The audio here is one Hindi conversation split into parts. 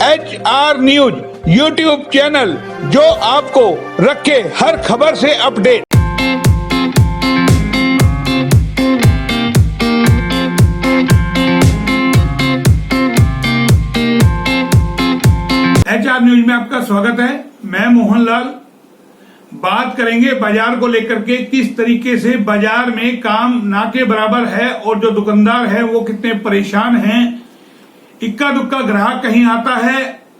HR न्यूज यूट्यूब चैनल, जो आपको रखे हर खबर से अपडेट। HR न्यूज में आपका स्वागत है। मैं मोहनलाल। बात करेंगे बाजार को लेकर के, किस तरीके से बाजार में काम ना के बराबर है और जो दुकानदार है वो कितने परेशान हैं। इक्का दुक्का ग्राहक कहीं आता है,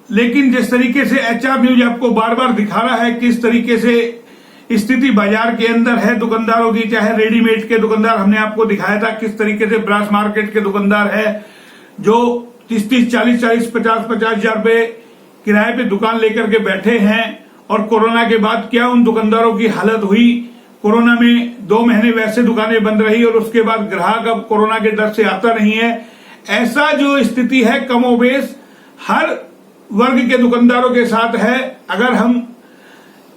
लेकिन जिस तरीके से HR न्यूज आपको बार बार दिखा रहा है किस तरीके से स्थिति बाजार के अंदर है दुकानदारों की, चाहे रेडीमेड के दुकानदार हमने आपको दिखाया था, किस तरीके से ब्रास मार्केट के दुकानदार है जो 30-30, 40-40, 50-50 हजार रुपए किराए पे दुकान लेकर के बैठे हैं। और कोरोना के बाद क्या उन दुकानदारों की हालत हुई। कोरोना में 2 महीने वैसे दुकानें बंद रही और उसके बाद ग्राहक अब कोरोना के डर से आता नहीं है। ऐसा जो स्थिति है कमोबेश हर वर्ग के दुकानदारों के साथ है। अगर हम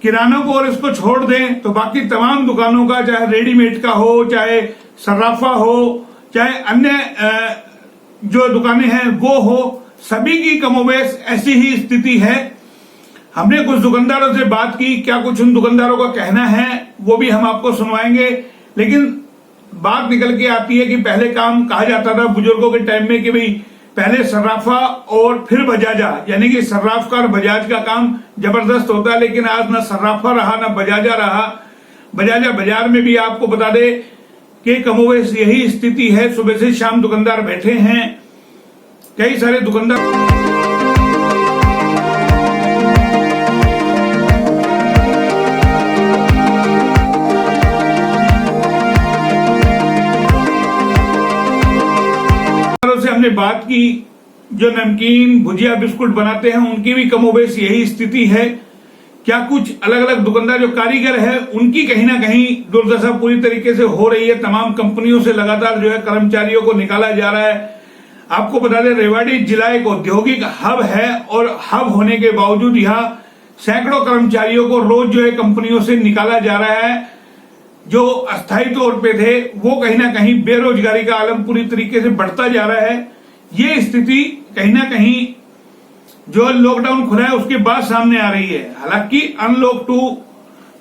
किरानों को और इसको छोड़ दें तो बाकी तमाम दुकानों का, चाहे रेडीमेड का हो, चाहे सर्राफा हो, चाहे अन्य जो दुकानें हैं वो हो, सभी की कमोबेश ऐसी ही स्थिति है। हमने कुछ दुकानदारों से बात की, क्या कुछ उन दुकानदारों का कहना है वो भी हम आपको सुनवाएंगे। लेकिन बात निकल के आती है कि पहले काम कहा जाता था बुजुर्गों के टाइम में कि भाई पहले सर्राफा और फिर बजाजा, यानी कि सर्राफ का और बजाज का काम जबरदस्त होता है। लेकिन आज ना सर्राफा रहा ना बजाजा रहा। बजाजा बाजार में भी आपको बता दे कि कमोबेश यही स्थिति है। सुबह से शाम दुकानदार बैठे हैं। कई सारे दुकानदार से हमने बात की, जो नमकीन भुजिया बिस्कुट बनाते हैं उनकी भी कमोबेश यही स्थिति है। क्या कुछ अलग अलग दुकानदार जो कारीगर है उनकी कहीं ना कहीं दुर्दशा पूरी तरीके से हो रही है। तमाम कंपनियों से लगातार जो है कर्मचारियों को निकाला जा रहा है। आपको बता दें रेवाड़ी जिला एक औद्योगिक हब है और हब होने के बावजूद यहाँ सैकड़ों कर्मचारियों को रोज जो है कंपनियों से निकाला जा रहा है। जो अस्थायी तौर पे थे वो कहीं ना कहीं बेरोजगारी का आलम पूरी तरीके से बढ़ता जा रहा है। ये स्थिति कहीं ना कहीं जो लॉकडाउन खुला है उसके बाद सामने आ रही है। हालांकि अनलॉक 2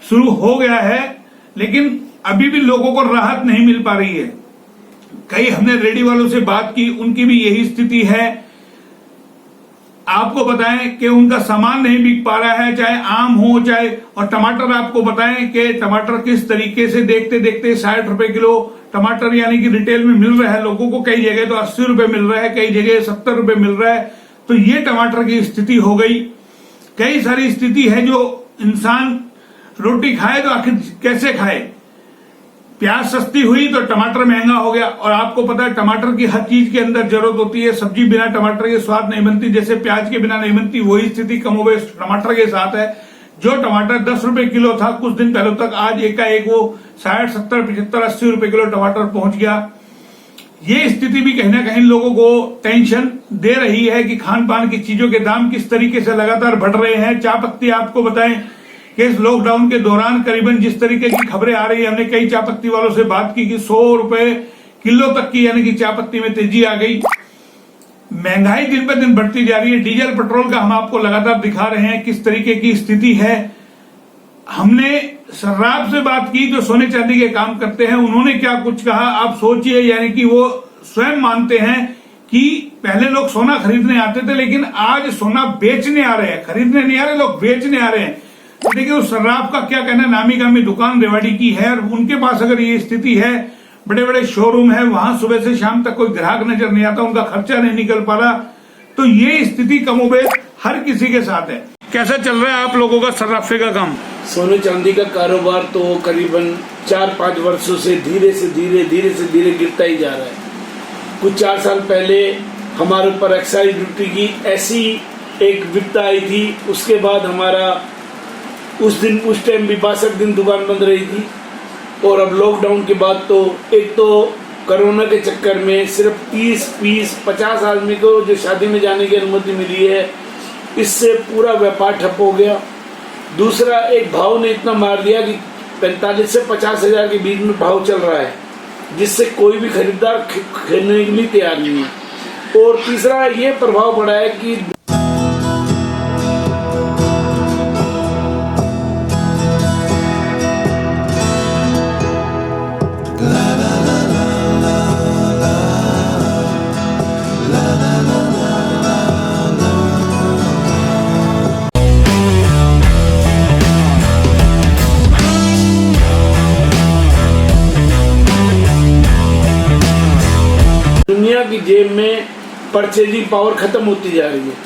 शुरू हो गया है, लेकिन अभी भी लोगों को राहत नहीं मिल पा रही है। कई हमने रेडी वालों से बात की, उनकी भी यही स्थिति है। आपको बताएं कि उनका सामान नहीं बिक पा रहा है, चाहे आम हो चाहे, और टमाटर आपको बताएं कि टमाटर किस तरीके से देखते देखते 60 रुपए किलो टमाटर यानी कि रिटेल में मिल रहा है लोगों को। कई जगह तो 80 रुपए मिल रहा है, कई जगह 70 रुपए मिल रहा है। तो ये टमाटर की स्थिति हो गई। कई सारी स्थिति है जो इंसान रोटी खाए तो आखिर कैसे खाए। प्याज सस्ती हुई तो टमाटर महंगा हो गया। और आपको पता है टमाटर की हर चीज के अंदर जरूरत होती है। सब्जी बिना टमाटर के स्वाद नहीं बनती, जैसे प्याज के बिना नहीं बनती, वही स्थिति कमोबेश टमाटर के साथ है। जो टमाटर 10 रुपए किलो था कुछ दिन पहले तक, आज एकाएक वो 60, 70, 75, 80 रुपए किलो टमाटर पहुंच गया। ये स्थिति भी कहीं ना कहीं लोगों को टेंशन दे रही है कि खान पान की चीजों के दाम किस तरीके से लगातार बढ़ रहे हैं। चाय पत्ती आपको बताएं कि इस लॉकडाउन के दौरान करीबन जिस तरीके की खबरें आ रही है, हमने कई चाय पत्ती वालों से बात की कि 100 रुपए किलो तक की यानी कि चाय पत्ती में तेजी आ गई। महंगाई दिन पर दिन बढ़ती जा रही है। डीजल पेट्रोल का हम आपको लगातार दिखा रहे हैं किस तरीके की स्थिति है। हमने सर्राफ से बात की जो सोने चांदी के काम करते हैं, उन्होंने क्या कुछ कहा आप सोचिए। यानी कि वो स्वयं मानते हैं कि पहले लोग सोना खरीदने आते थे, लेकिन आज सोना बेचने आ रहे हैं, खरीदने नहीं आ रहे, लोग बेचने आ रहे हैं। तो देखिए उस सर्राफ का क्या कहना, नामी गामी दुकान रेवाड़ी की है और उनके पास अगर ये स्थिति है, बड़े बड़े शोरूम है, वहां सुबह से शाम तक कोई ग्राहक नजर नहीं आता, उनका खर्चा नहीं निकल पा रहा। तो ये स्थिति कमोबेश हर किसी के साथ है। कैसा चल रहा है आप लोगों का सर्राफे का काम? सोने चांदी का कारोबार तो करीबन 4-5 वर्षों से धीरे से धीरे गिरता ही जा रहा है। कुछ 4 साल पहले हमारे ऊपर एक्साइज ड्यूटी की ऐसी एक विपदा आई थी। उसके बाद हमारा उस टाइम भी 62 दिन दुकान बंद रही थी। और अब लॉकडाउन के बाद तो एक तो कोरोना के चक्कर में सिर्फ 30-50 आदमी को जो शादी में जाने की अनुमति मिली है, इससे पूरा व्यापार ठप हो गया। दूसरा, एक भाव ने इतना मार दिया कि 45 से 50 हजार के बीच में भाव चल रहा है, जिससे कोई भी खरीदार खरीदने के लिए तैयार नहीं है। और तीसरा ये प्रभाव पड़ा है कि की जेब में परचेजिंग पावर खत्म होती जा रही है,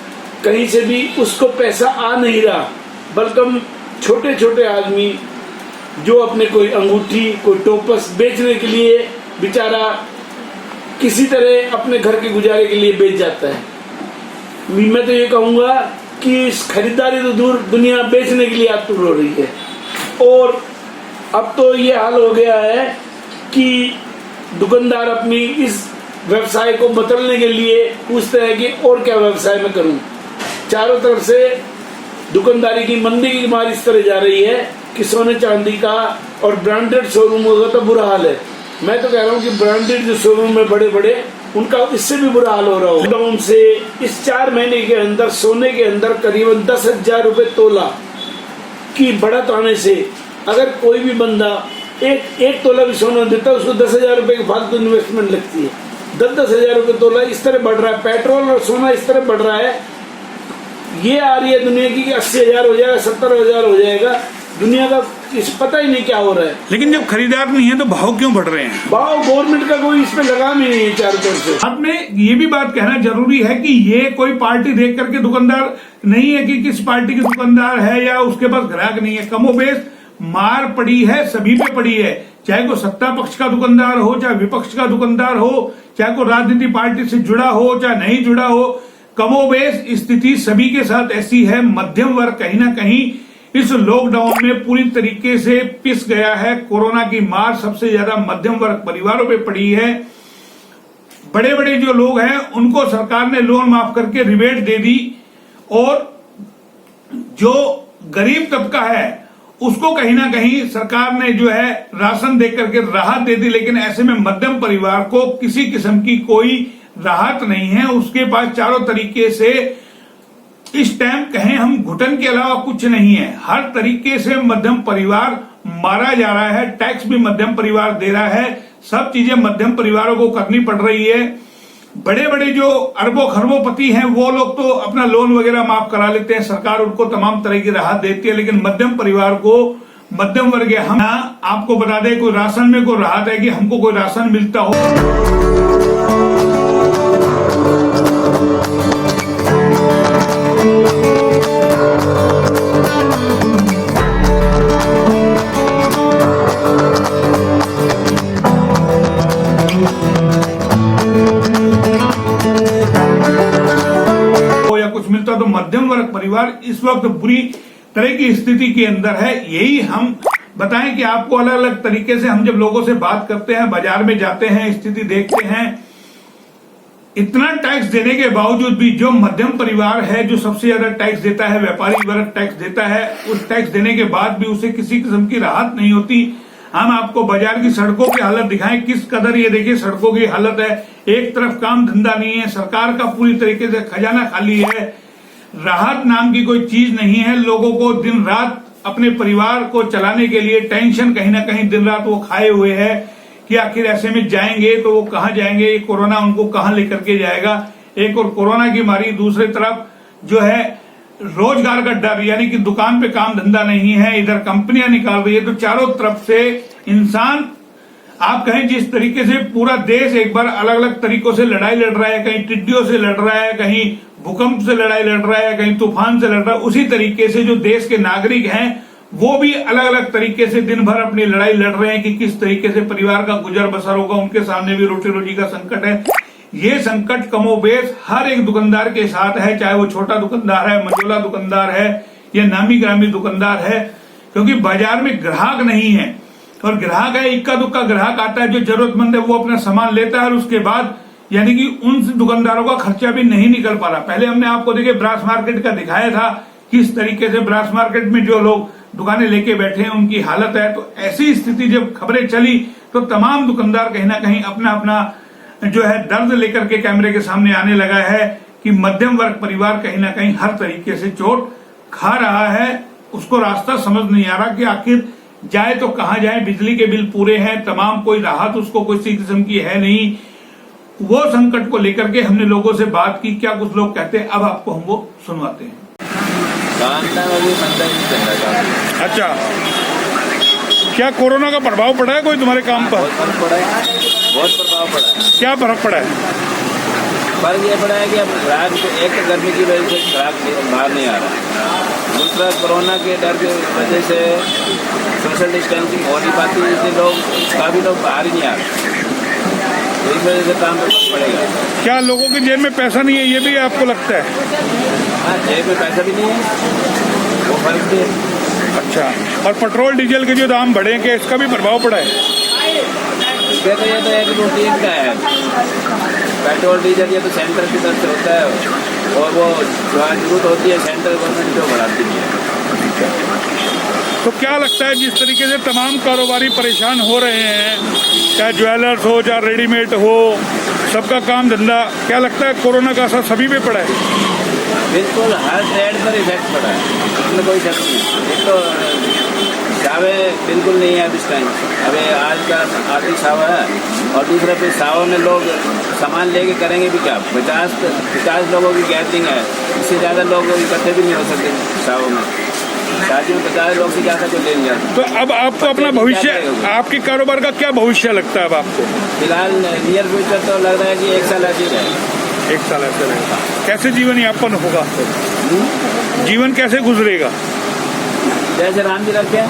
कहीं से भी उसको पैसा आ नहीं रहा, बल्कि छोटे छोटे आदमी जो अपने कोई अंगूठी कोई टोपस बेचने के लिए बेचारा किसी तरह अपने घर के गुजारे के लिए बेच जाता है। मैं तो ये कहूँगा कि खरीदारी तो दूर, दुनिया बेचने के लिए आतुर हो रही है। और अब तो ये हाल हो गया है कि दुकानदार अपनी इस व्यवसाय को बदलने के लिए पूछते हैं कि और क्या व्यवसाय मैं करूं। चारों तरफ से दुकानदारी की मंदी की मार इस तरह जा रही है कि सोने चांदी का और ब्रांडेड शोरूमों का तो बुरा हाल है। मैं तो कह रहा हूँ कि ब्रांडेड जो शोरूम है बड़े बड़े, उनका इससे भी बुरा हाल हो रहा हो। लॉकडाउन से इस 4 महीने के अंदर सोने के अंदर करीबन 10,000 रुपए तोला की बढ़त आने से अगर कोई भी बंदा एक तोला भी सोना देता है, उसको 10,000 रुपए की फालतू इन्वेस्टमेंट लगती है। 10,000 रुपए तोला इस तरह बढ़ रहा है, पेट्रोल और सोना इस तरह बढ़ रहा है। ये आ रही है दुनिया की 80,000 हो जाएगा, 70,000 हो जाएगा। दुनिया का इस पता ही नहीं क्या हो रहा है। लेकिन जब खरीदार नहीं है तो भाव क्यों बढ़ रहे हैं? भाव गवर्नमेंट का कोई इस पे लगाम ही नहीं है चारों तरफ से। आपने ये भी बात कहना जरूरी है कि ये कोई पार्टी देख करके दुकानदार नहीं है कि किस पार्टी के दुकानदार है या उसके पास ग्राहक नहीं है। कमोबेश मार पड़ी है, सभी पे पड़ी है, चाहे कोई सत्ता पक्ष का दुकानदार हो, चाहे विपक्ष का दुकानदार हो, चाहे कोई राजनीतिक पार्टी से जुड़ा हो, चाहे नहीं जुड़ा हो। कमोबेश स्थिति सभी के साथ ऐसी है। मध्यम वर्ग कहीं ना कहीं इस लॉकडाउन में पूरी तरीके से पिस गया है। कोरोना की मार सबसे ज्यादा मध्यम वर्ग परिवारों पे पड़ी है। बड़े बड़े जो लोग हैं उनको सरकार ने लोन माफ करके रिबेट दे दी, और जो गरीब तबका है उसको कहीं ना कहीं सरकार ने जो है राशन दे करके राहत दे दी। लेकिन ऐसे में मध्यम परिवार को किसी किस्म की कोई राहत नहीं है। उसके पास चारों तरीके से इस टाइम कहें हम घुटन के अलावा कुछ नहीं है। हर तरीके से मध्यम परिवार मारा जा रहा है। टैक्स भी मध्यम परिवार दे रहा है। सब चीजें मध्यम परिवारों को करनी पड़ रही है। बड़े बड़े जो अरबों खरबोपति हैं वो लोग तो अपना लोन वगैरह माफ करा लेते हैं, सरकार उनको तमाम तरह की राहत देती है। लेकिन मध्यम परिवार को, मध्यम वर्ग हम आपको बता दें कोई राशन में कोई राहत है कि हमको कोई राशन मिलता हो। मिलता तो मध्यम वर्ग परिवार इस वक्त बुरी तरह की स्थिति के अंदर है। यही हम बताएं कि आपको अलग अलग तरीके से हम जब लोगों से बात करते हैं, बाजार में जाते हैं, स्थिति देखते हैं, इतना टैक्स देने के बावजूद भी जो मध्यम परिवार है जो सबसे ज्यादा टैक्स देता है, व्यापारी वर्ग टैक्स देता है, उस टैक्स देने के बाद भी उसे किसी किस्म की राहत नहीं होती। हम आपको बाजार की सड़कों की हालत दिखाएं, किस कदर ये देखिए सड़कों की हालत है। एक तरफ काम धंधा नहीं है, सरकार का पूरी तरीके से खजाना खाली है, राहत नाम की कोई चीज नहीं है। लोगों को दिन रात अपने परिवार को चलाने के लिए टेंशन, कहीं ना कहीं दिन रात वो खाए हुए है कि आखिर ऐसे में जाएंगे तो वो कहाँ जाएंगे, ये कोरोना उनको कहाँ लेकर के जाएगा। एक और कोरोना की मारी, दूसरी तरफ जो है रोजगार का डर, यानी कि दुकान पे काम धंधा नहीं है, इधर कंपनियां निकाल रही है। तो चारों तरफ से इंसान, आप कहें जिस तरीके से पूरा देश एक बार अलग अलग तरीकों से लड़ाई लड़ रहा है, कहीं टिड्डियों से लड़ रहा है, कहीं भूकंप से लड़ाई लड़ रहा है, कहीं तूफान से लड़ रहा है, उसी तरीके से जो देश के नागरिक हैं वो भी अलग अलग तरीके से दिन भर अपनी लड़ाई लड़ रहे हैं कि किस तरीके से परिवार का गुजर बसर होगा। उनके सामने भी रोटी रोजी का संकट है। ये संकट कमोबेश हर एक दुकानदार के साथ है, चाहे वो छोटा दुकानदार है, मंझोला दुकानदार है या नामी ग्रामी दुकानदार है, क्योंकि बाजार में ग्राहक नहीं है। और ग्राहक है, इक्का दुक्का ग्राहक आता है जो जरूरतमंद है, वो अपना सामान लेता है और उसके बाद यानी कि उन दुकानदारों का खर्चा भी नहीं निकल पा रहा। पहले हमने आपको देखिए ब्रास मार्केट का दिखाया था, किस तरीके से ब्रास मार्केट में जो लोग दुकानें लेके बैठे हैं उनकी हालत है। तो ऐसी स्थिति जब खबरें चली तो तमाम दुकानदार कहीं ना कहीं अपना अपना जो है दर्द लेकर के कैमरे के सामने आने लगा है कि मध्यम वर्ग परिवार कहीं ना कहीं हर तरीके से चोट खा रहा है। उसको रास्ता समझ नहीं आ रहा कि आखिर जाए तो कहाँ जाए। बिजली के बिल पूरे हैं, तमाम कोई राहत उसको किसी किस्म की है नहीं। वो संकट को लेकर के हमने लोगों से बात की, क्या कुछ लोग कहते हैं अब आपको हम वो सुनवाते हैं। अच्छा, क्या कोरोना का प्रभाव पड़ा है कोई तुम्हारे काम पर? बहुत प्रभाव पड़ा है। क्या फर्क पड़ा है? फर्क ये पड़ा है कि अब ग्राहक एक तो गर्मी की वजह से ग्राहक बाहर नहीं आ रहा, दूसरा कोरोना के डर की वजह से सोशल डिस्टेंसिंग हो नहीं पाती, इसलिए काफ़ी लोग बाहर ही नहीं आ रहे, तो इस वजह से काम पे फर्क पड़ेगा। क्या लोगों की जेब में पैसा नहीं है, ये भी आपको लगता है? हाँ, जेब में पैसा भी नहीं है, वो फर्क भी है। अच्छा, और पेट्रोल डीजल के जो दाम बढ़े हैं, क्या इसका भी प्रभाव पड़ा है? इसके तो ये तो एक रूटीन का है, पेट्रोल डीजल ये तो सेंटर की तरफ से होता है, और वो जो जरूरत होती है सेंट्रल गवर्नमेंट जो बढ़ाती है। तो क्या लगता है जिस तरीके से तमाम कारोबारी परेशान हो रहे हैं, चाहे ज्वेलर्स हो चाहे रेडीमेड हो, सबका काम धंधा, क्या लगता है कोरोना का असर सभी पे पड़ा है? बिल्कुल हर ट्रेड पर इफेक्ट पड़ा है, इसमें कोई शक नहीं। एक तो सावे बिल्कुल नहीं है इस टाइम, अभी आज का आखिरी सावा है, और दूसरा फिर सावा में लोग सामान लेके करेंगे भी क्या, 50 लोगों की गैदरिंग है, इससे ज़्यादा लोग इकट्ठे भी नहीं हो सकते सावा में, शादी में 50 लोग से ज़्यादा कोई लेंगे। तो अब आपको अपना भविष्य, आपके कारोबार का क्या भविष्य लगता है अब आपको? फिलहाल नियर फ्यूचर तो लग रहा है कि 1 साल ऐसे ही रहेगा। 1 साल ऐसे रहेगा। कैसे जीवन यापन होगा, जीवन कैसे गुजरेगा? जैसे राम जी रखे